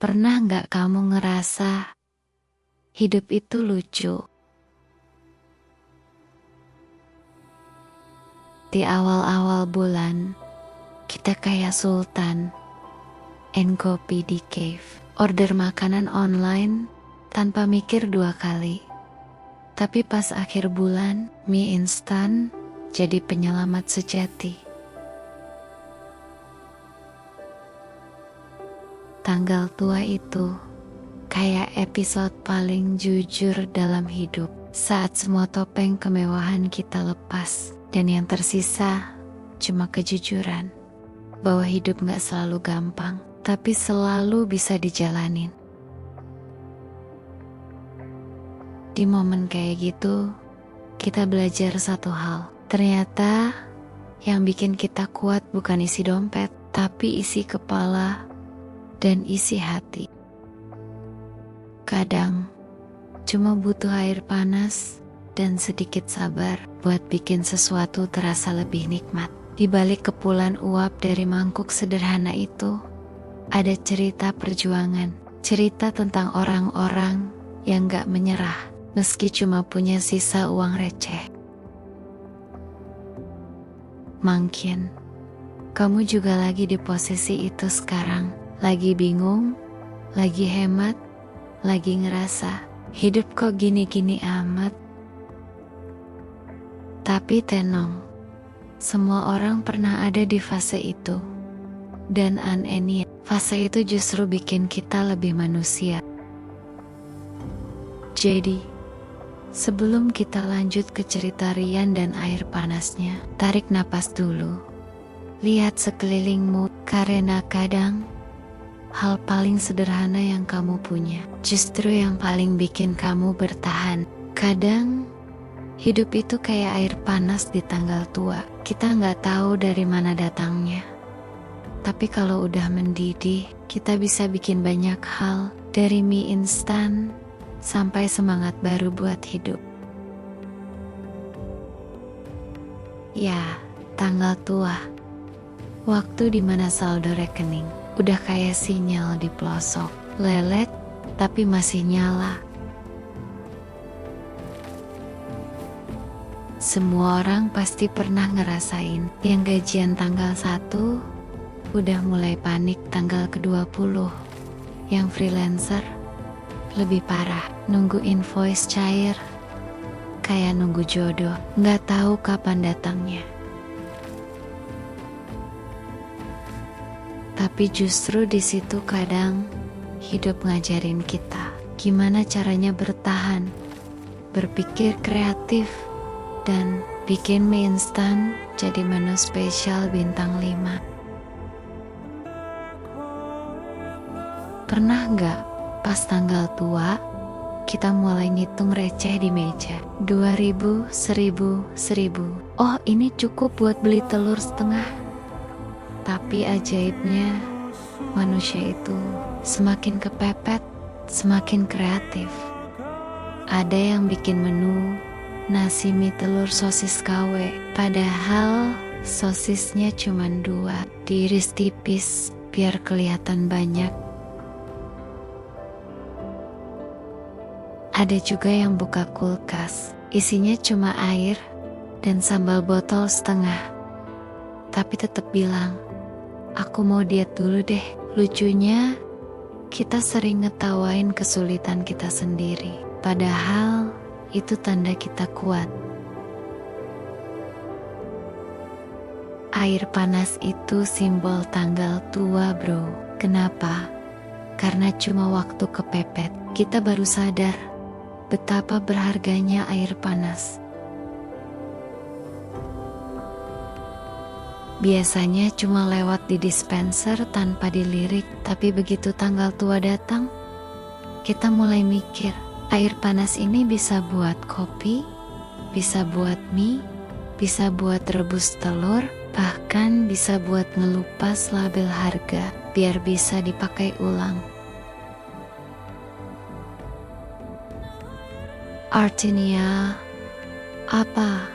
Pernah nggak kamu ngerasa hidup itu lucu? Di awal-awal bulan, kita kayak sultan and kopi di cave. Order makanan online tanpa mikir dua kali. Tapi pas akhir bulan, mie instan jadi penyelamat sejati. Tanggal tua itu kayak episode paling jujur dalam hidup. Saat semua topeng kemewahan kita lepas, dan yang tersisa cuma kejujuran. Bahwa hidup gak selalu gampang, tapi selalu bisa dijalanin. Di momen kayak gitu, kita belajar satu hal. Ternyata yang bikin kita kuat bukan isi dompet, tapi isi kepala dan isi hati. Kadang cuma butuh air panas dan sedikit sabar buat bikin sesuatu terasa lebih nikmat. Di balik kepulan uap dari mangkuk sederhana itu, ada cerita perjuangan. Cerita tentang orang-orang yang gak menyerah meski cuma punya sisa uang receh. Mungkin kamu juga lagi di posisi itu sekarang. Lagi bingung, lagi hemat, lagi ngerasa hidup kok gini-gini amat. Tapi tenang, semua orang pernah ada di fase itu. Dan anehnya, fase itu justru bikin kita lebih manusia. Jadi, sebelum kita lanjut ke cerita Rian dan air panasnya, tarik napas dulu. Lihat sekelilingmu, karena kadang hal paling sederhana yang kamu punya justru yang paling bikin kamu bertahan. Kadang hidup itu kayak air panas di tanggal tua. Kita nggak tahu dari mana datangnya. Tapi kalau udah mendidih, kita bisa bikin banyak hal. Dari mie instan sampai semangat baru buat hidup. Ya, tanggal tua. Waktu dimana saldo rekening udah kayak sinyal di pelosok. Lelet, tapi masih nyala. Semua orang pasti pernah ngerasain yang gajian tanggal 1 udah mulai panik tanggal ke-20. Yang freelancer lebih parah, nunggu invoice cair kayak nunggu jodoh, nggak tahu kapan datangnya. Tapi justru di situ kadang hidup ngajarin kita gimana caranya bertahan, berpikir kreatif, dan bikin mie instan jadi menu spesial bintang 5. Pernah nggak pas tanggal tua kita mulai ngitung receh di meja? 2000, 1000, 1000. Oh, ini cukup buat beli telur setengah. Tapi ajaibnya, manusia itu semakin kepepet, semakin kreatif. Ada yang bikin menu nasi mie telur sosis KW, padahal sosisnya cuma 2, diiris tipis biar kelihatan banyak. Ada juga yang buka kulkas, isinya cuma air dan sambal botol setengah, tapi tetap bilang, aku mau diet dulu deh. Lucunya, kita sering ngetawain kesulitan kita sendiri, padahal itu tanda kita kuat. Air panas itu simbol tanggal tua, bro. Kenapa? Karena cuma waktu kepepet, kita baru sadar betapa berharganya air panas. Biasanya cuma lewat di dispenser tanpa dilirik, tapi begitu tanggal tua datang, kita mulai mikir, air panas ini bisa buat kopi, bisa buat mie, bisa buat rebus telur, bahkan bisa buat ngelupas label harga, biar bisa dipakai ulang. Artinya, apa?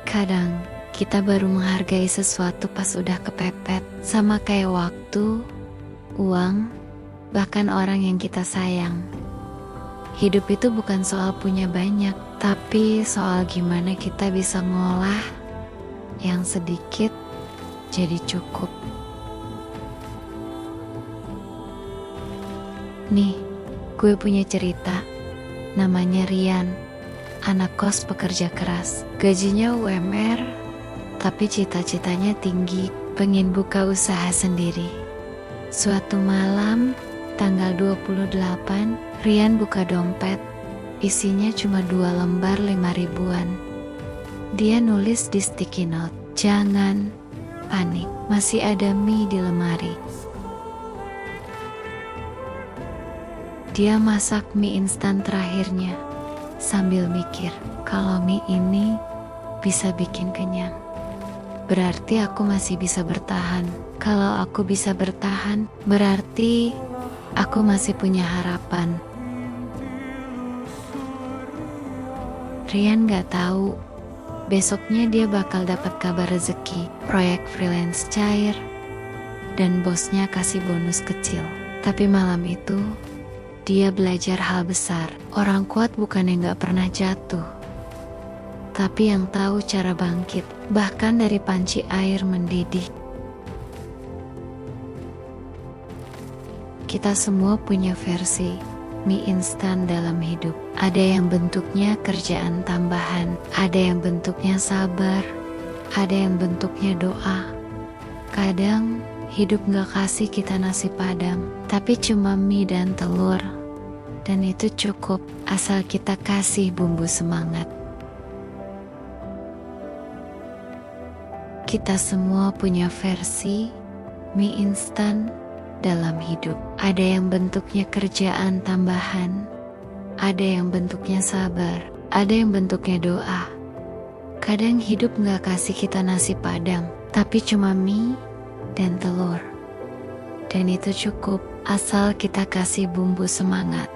Kadang kita baru menghargai sesuatu pas udah kepepet, sama kayak waktu, uang, bahkan orang yang kita sayang. Hidup itu bukan soal punya banyak, tapi soal gimana kita bisa ngolah yang sedikit jadi cukup. Nih, gue punya cerita. Namanya Rian, anak kos pekerja keras. Gajinya UMR, tapi cita-citanya tinggi, pengen buka usaha sendiri. Suatu malam, tanggal 28, Rian buka dompet. Isinya cuma 2 lembar 5 ribuan. Dia nulis di sticky note, "Jangan panik, masih ada mie di lemari." Dia masak mie instan terakhirnya sambil mikir, kalau mie ini bisa bikin kenyang, berarti aku masih bisa bertahan. Kalau aku bisa bertahan, berarti aku masih punya harapan. Rian gak tahu, besoknya dia bakal dapat kabar rezeki, proyek freelance cair, dan bosnya kasih bonus kecil. Tapi malam itu, dia belajar hal besar. Orang kuat bukan yang gak pernah jatuh, tapi yang tahu cara bangkit, bahkan dari panci air mendidih. Kita semua punya versi mie instan dalam hidup. Ada yang bentuknya kerjaan tambahan, ada yang bentuknya sabar, ada yang bentuknya doa. Kadang hidup gak kasih kita nasi padang, tapi cuma mie dan telur. Dan itu cukup, asal kita kasih bumbu semangat. Kita semua punya versi mie instan dalam hidup. Ada yang bentuknya kerjaan tambahan, ada yang bentuknya sabar, ada yang bentuknya doa. Kadang hidup gak kasih kita nasi padang, tapi cuma mie dan telur. Dan itu cukup, asal kita kasih bumbu semangat.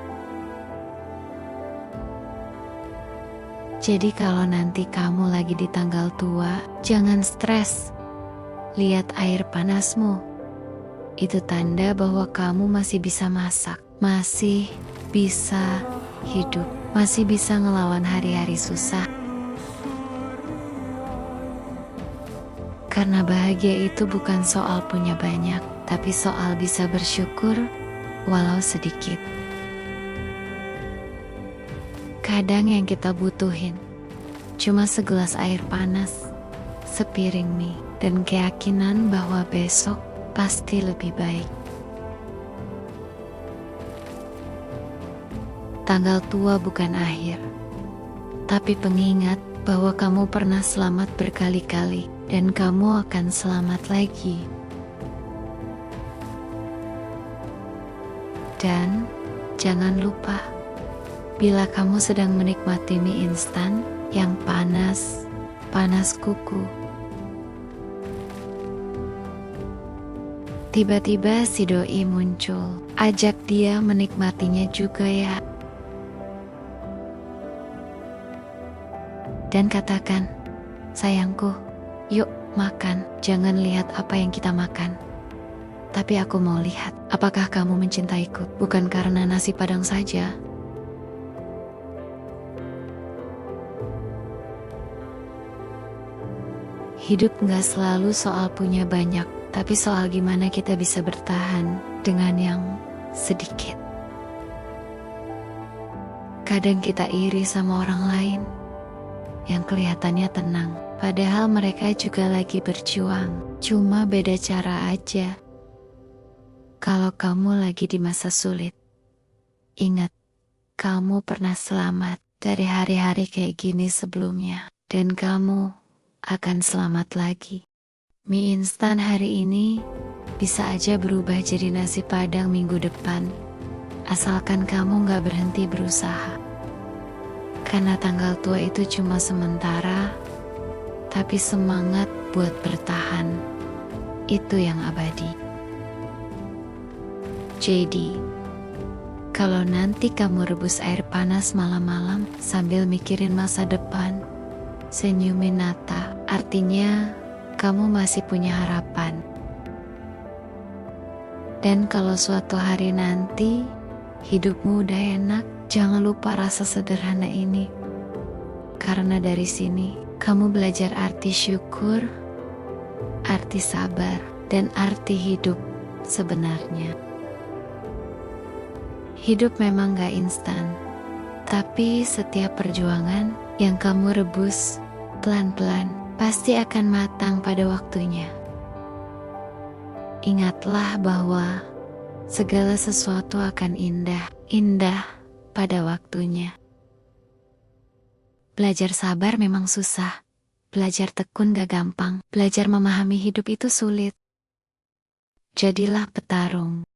Jadi kalau nanti kamu lagi di tanggal tua, jangan stres. Lihat air panasmu. Itu tanda bahwa kamu masih bisa masak, masih bisa hidup, masih bisa ngelawan hari-hari susah. Karena bahagia itu bukan soal punya banyak, tapi soal bisa bersyukur walau sedikit. Kadang yang kita butuhin cuma segelas air panas, sepiring mie, dan keyakinan bahwa besok pasti lebih baik. Tanggal tua bukan akhir, tapi pengingat bahwa kamu pernah selamat berkali-kali dan kamu akan selamat lagi. Dan jangan lupa, bila kamu sedang menikmati mie instan yang panas kuku, tiba-tiba si doi muncul. Ajak dia menikmatinya juga ya. Dan katakan, sayangku, yuk makan. Jangan lihat apa yang kita makan, tapi aku mau lihat apakah kamu mencintaiku, bukan karena nasi padang saja. Hidup gak selalu soal punya banyak, tapi soal gimana kita bisa bertahan dengan yang sedikit. Kadang kita iri sama orang lain yang kelihatannya tenang, padahal mereka juga lagi berjuang, cuma beda cara aja. Kalau kamu lagi di masa sulit, ingat, kamu pernah selamat dari hari-hari kayak gini sebelumnya, dan kamu akan selamat lagi. Mie instan hari ini bisa aja berubah jadi nasi padang minggu depan, asalkan kamu gak berhenti berusaha. Karena tanggal tua itu cuma sementara, tapi semangat buat bertahan, itu yang abadi. Jadi, kalau nanti kamu rebus air panas malam-malam sambil mikirin masa depan, senyumin Nata, artinya kamu masih punya harapan. Dan kalau suatu hari nanti hidupmu udah enak, jangan lupa rasa sederhana ini. Karena dari sini kamu belajar arti syukur, arti sabar, dan arti hidup sebenarnya. Hidup memang gak instan, tapi setiap perjuangan yang kamu rebus pelan-pelan pasti akan matang pada waktunya. Ingatlah bahwa segala sesuatu akan indah pada waktunya. Belajar sabar memang susah, belajar tekun gak gampang, belajar memahami hidup itu sulit. Jadilah petarung